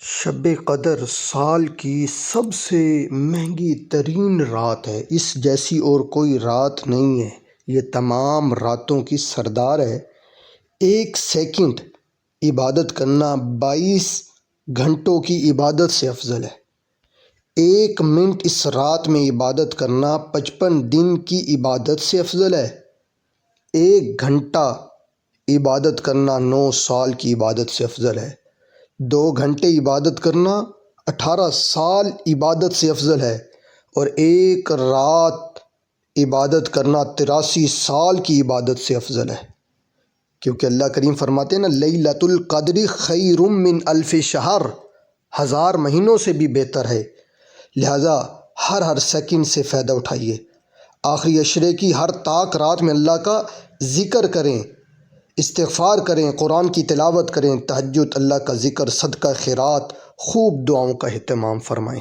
شب قدر سال کی سب سے مہنگی ترین رات ہے۔ اس جیسی اور کوئی رات نہیں ہے۔ یہ تمام راتوں کی سردار ہے۔ ایک سیکنڈ عبادت کرنا 22 گھنٹوں کی عبادت سے افضل ہے۔ ایک منٹ اس رات میں عبادت کرنا 55 دن کی عبادت سے افضل ہے۔ ایک گھنٹہ عبادت کرنا 9 سال کی عبادت سے افضل ہے۔ 2 گھنٹے عبادت کرنا 18 سال عبادت سے افضل ہے، اور ایک رات عبادت کرنا 83 سال کی عبادت سے افضل ہے، کیونکہ اللہ کریم فرماتے ہیں نا، لیلۃ القدر خیر من الف شہر، 1000 مہینوں سے بھی بہتر ہے۔ لہٰذا ہر سیکنڈ سے فائدہ اٹھائیے۔ آخری عشرے کی ہر طاق رات میں اللہ کا ذکر کریں، استغفار کریں، قرآن کی تلاوت کریں، تہجد، اللہ کا ذکر، صدقہ خیرات، خوب دعاؤں کا اہتمام فرمائیں۔